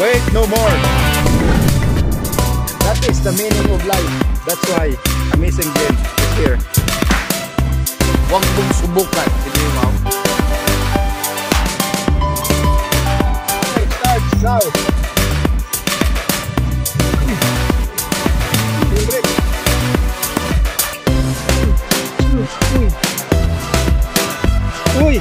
Wait, no more. That is the meaning of life. That's why Amazing Game is here. Huwag mong subukan. Hindi mo. Start south. Uy!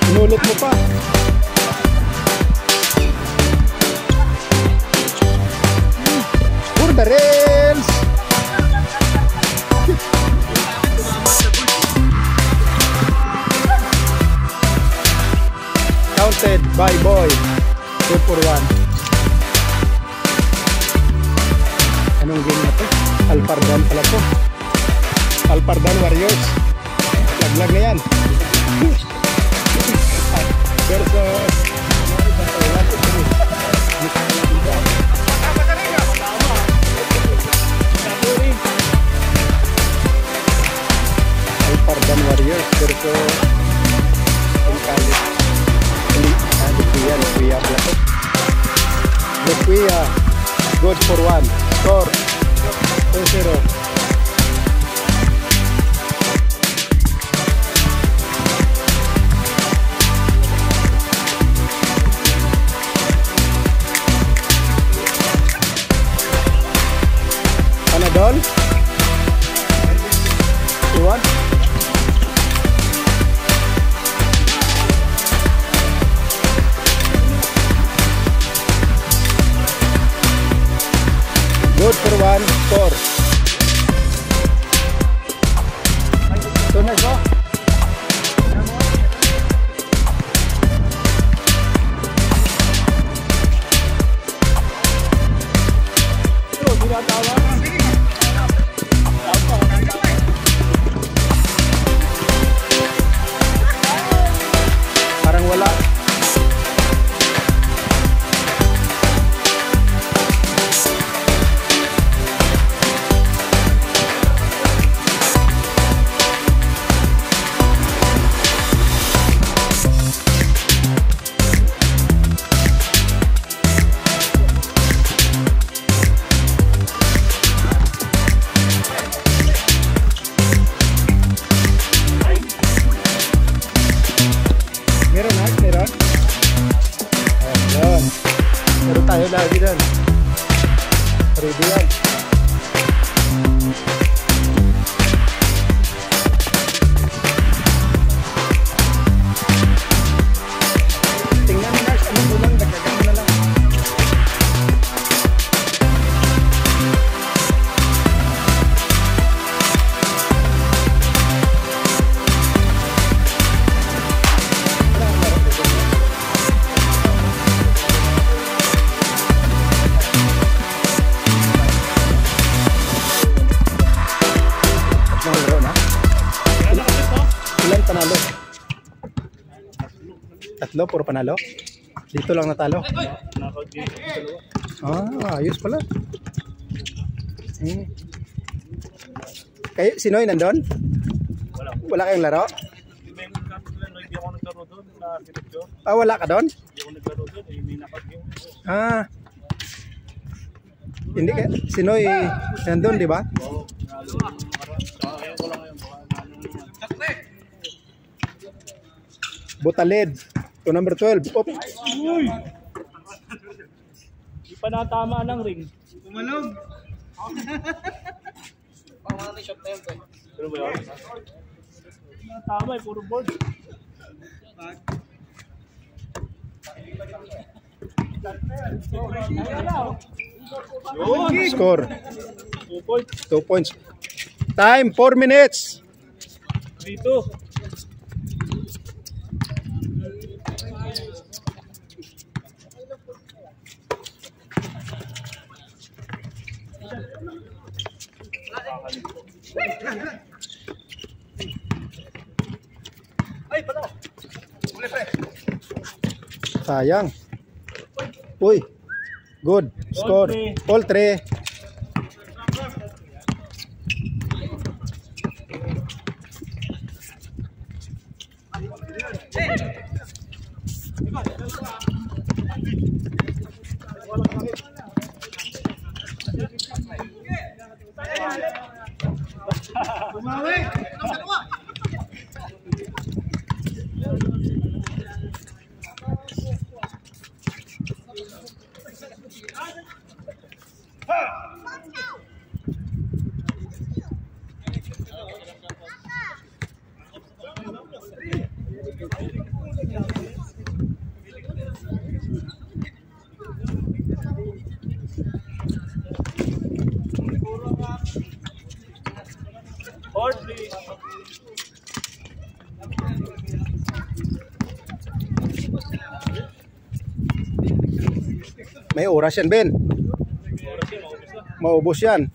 Inulot mo pa. For the rails! Counted by boy. Good for one. Anong game na to? Alpardan pala to. Alpardan Warriors. Laglag na yan. Versus Alpardan Warriors versus Luquia. Good for one. Score 2-0. Panadol? You want? Good for one. Score. So na go. Parang wala. Meron. Ayan. Meron tayo lagi doon. Ready yan. Tingnan mo Nars, ano bulang, dagdagan mo na lang. Ilan panalo? Tatlo, puro panalo? Dito lang natalo? Ayos pala. Kayo, sinoy nandun? Wala kayong laro? Hindi ako naglaro doon. Wala ka doon? Hindi ako naglaro doon. May nakag-game. Hindi ka, sinoy nandun, di ba? Oo. Ayaw ko lang ngayon. Butalid to number 12. Op. Uy! Di pa natama ng ring. Tumalog! Pang na shot na yun. Pero ba yun? Natama eh, puro board. Score 2 points. 2 points. Time 4 minutes. 3-2. Sayang. Uy. Good. Score. All 3. Or please. May oras yan, Ben. Maubos yan.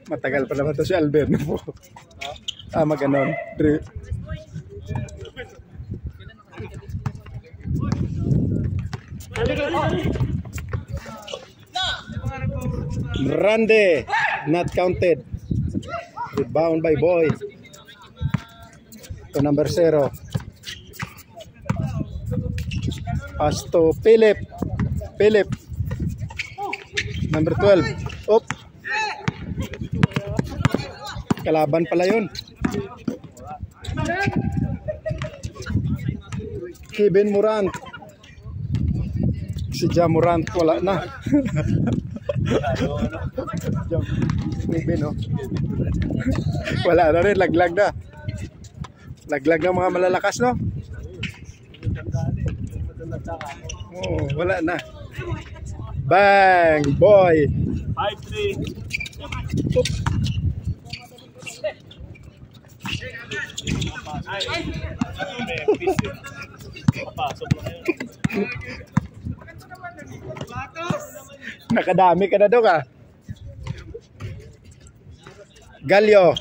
Matagal pa naman to si Alben. Maganon. Rande, not counted. Rebound by Boy. To number 0. Pass to Philip. Philip. Number 12. Up. Kalaban pala yun. Kevin Morant. Si Ja Morant wala na. Kevin, oh. Wala na rin, laglag na. Laglag na mga malalakas, no? Oh, wala na. Bang, Boy. 5-3. Nakadami ka na doon, ah. Galio,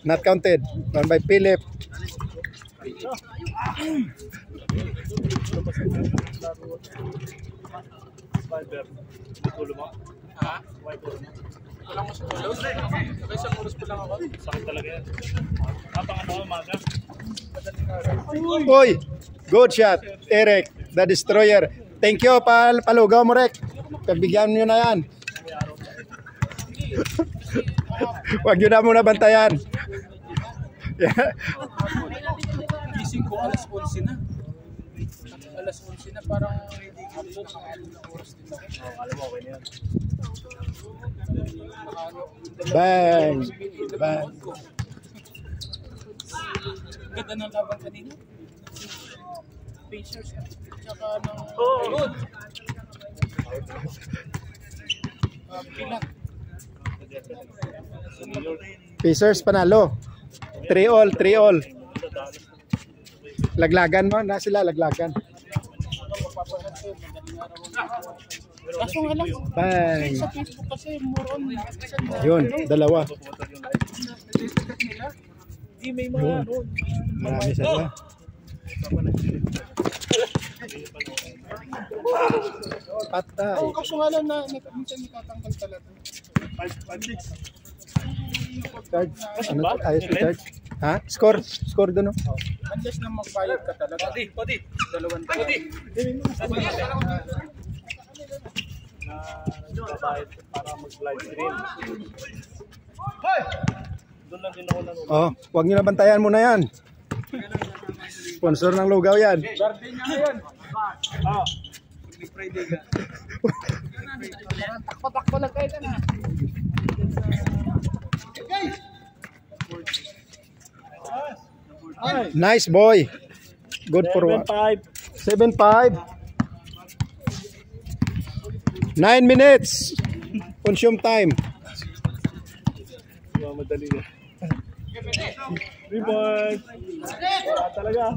not counted. Run by Philip. Uy, good shot, Eric, the destroyer. Thank you, palugaw mo, Rek. Pagbigyan nyo na yan. Huwag nyo na muna bantayan. Gising ko alas 11 na. Alas 11 na, parang hindi ko oras din ako. Alam mo, okay na yan. Bang. Bang. Ganda ng laban kanina. Pacers tsaka ng Pilat. Pacers panalo. 3-all, 3-all. Laglagan mo na sila, laglagan. Kaso nga lang, Bang. sa Facebook kasi moron. Yun, dalawa. Di may mga ano. Marami sila. Patay. Oo, kaso nga lang na minsan natatanggal talaga. 5-6. Charge. Ano to? Ayos to charge. Ha? Score. Score doon, no? Unless na magbayad ka talaga. Pati. Dalawang Babayad para mag-live stream. Doon lang din ako nanonood. Oh, huwag nyo na bantayan muna yan. Sponsor ng lugaw yan. Garden niya yan. Friday ka. Takpo lang kayo na. Nice boy. Good for one. 7-5. 7-5. 9 minutes. Consume time. Madali na. 3 points. Talaga.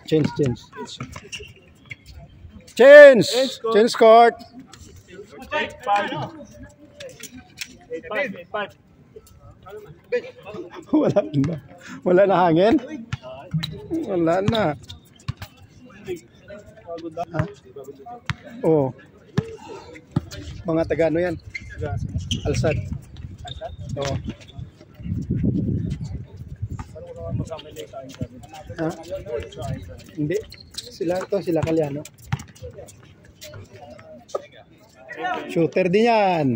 Change. Change court. 8-5. Wala na hangin. Wala na. Ha? Oo. Mga taga ano yan? Alsad. Oo. Ha? Hindi. Sila Kalyano. Shooter din yan.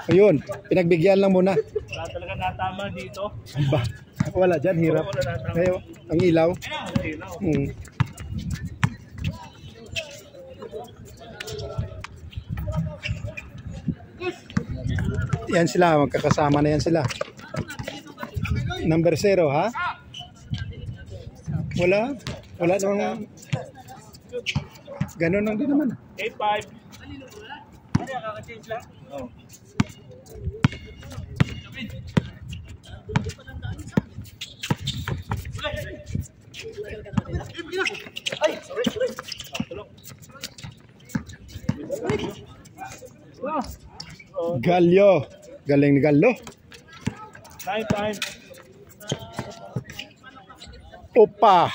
Ayun, pinagbigyan lang muna. Wala talaga natama dito. Ba, wala dyan, hirap. Ngayon, ang ilaw. Yan sila, magkakasama na yan sila. Number 0, ha? Wala namang ganun lang din naman. 8-5. Ano yan, kaka-change lang? Oo. Ay, sorry. Galyo. Galing ni Gallo. 9-5. Opa.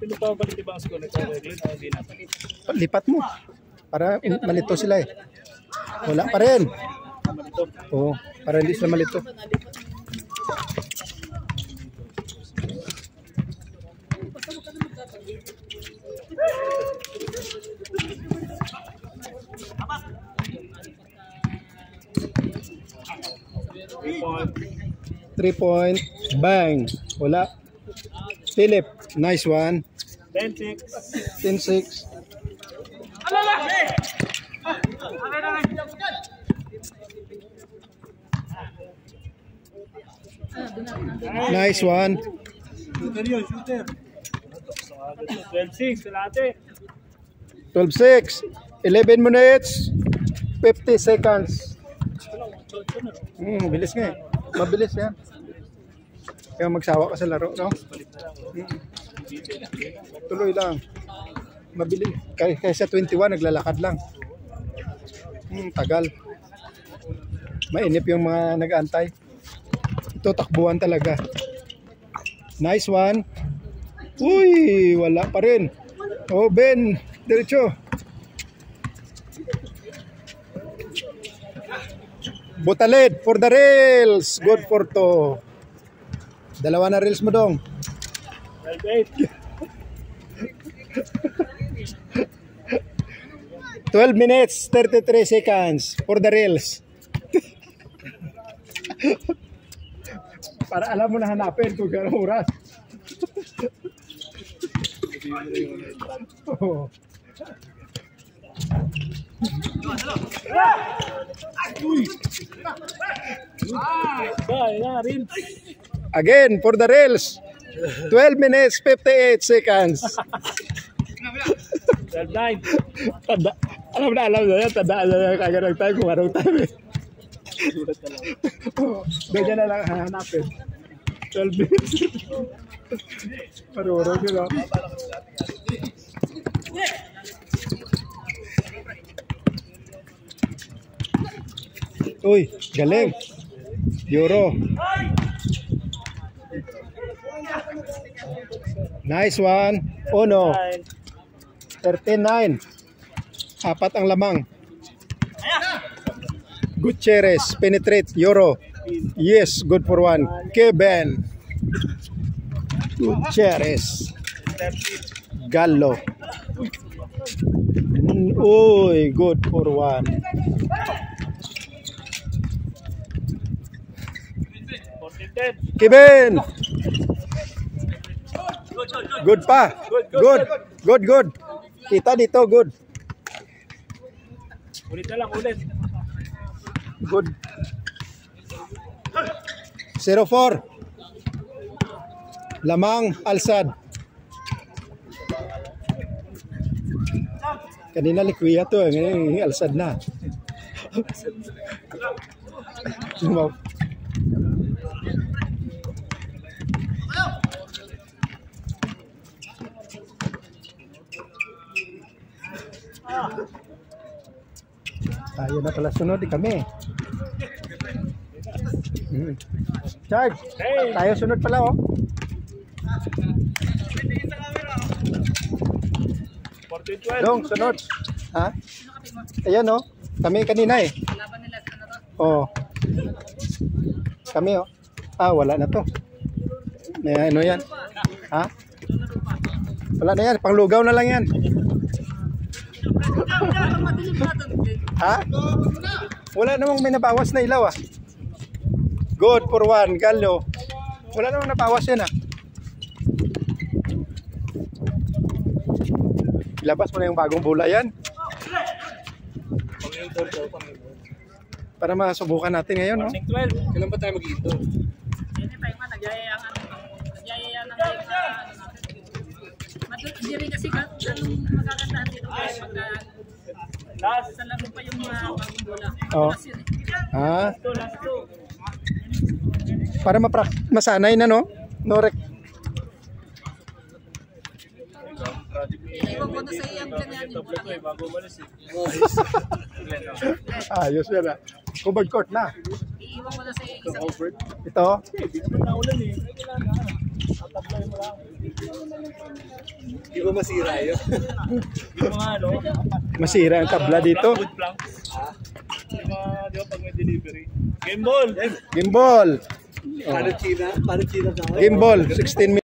Pinapabalik ba ang score na ito? Lipat mo. Para malito sila eh. Wala pa rin. Oo, para hindi sila malito. Three-point. Bang. Wala. Philip. Nice one. 10-6. 10-6. Nice one. Shooter. 12-6. Kalate. 12-6. 11 minutes. 50 seconds. Bilis nga eh. Mabilis yan. Kaya magsawa ka sa laro, no? Tuloy lang. Mabilis. Kaysa 21, naglalakad lang. Tagal. Mainip yung mga nag-aantay. Ito, takbuhan talaga. Nice one. Uy, wala pa rin. Oh, Ben. Diretso. Butalid for the rails. Good for to. Dalawa na reels mo dong. 12 minutes 33 seconds for the reels. Para alam mo na hanapin kung gano'ng oras. Oh. Again for the rails. 12 minutes 58 seconds. 12-9. Alam na yan. Tandaan na yan kagad ng time kung anong time eh. Ganyan na lang hahanapin. 12 minutes. Marurog yun o. Uy, galing. Euro. Nice one. Uno. 13-9. Apat ang lamang. Gutierrez. Penetrate. Euro. Yes, good for one. Keben. Gutierrez. Gallo. Uy, good for one. Keben. Good pa. Good. Kita dito, good. Ulit na lang, ulit. Good. 0-4. Lamang Alsad. Kanina Liquia to, ngayon Alsad na. Tayo na pala sunod kami. Charge. Hey. Tayo sunod pala oh. Dong, sunod. Ha? Ayan oh. Kami kanina eh. Oh. Kami oh. Ah, wala na to. May ano yan? Ha? Wala na yan. Panglugaw na lang yan. Ha? Wala namang may nabawas na ilaw ah. Good for one, Gallo. Wala namang nabawas yan ah. Ilabas mo na yung bagong bula yan. Para masubukan natin ngayon, no? 12. Kailan ba tayo mag-iito? Anytime nga, nagyayaya ng hindi rin kasi anong magagandahan dito guys pagka sa laro pa yung bagong bola. Oh. Last yun Ah, Last two. para masanay na, no? No rec. Iwan ko na sa iyang ganyan yung bola. Bago malis eh. Ayos yan ah. Covered court na. Iiwan ko na sa iyang isang Ito. Naulan eh. Kailangan. Tatabloy mo lang. Di ba masira yun? Yung mga ano. Masira ang tabla dito. Wood planks. Di ba pag may delivery. Game ball! Gimbal. Paano China? Paano China ka? Gimbal. 16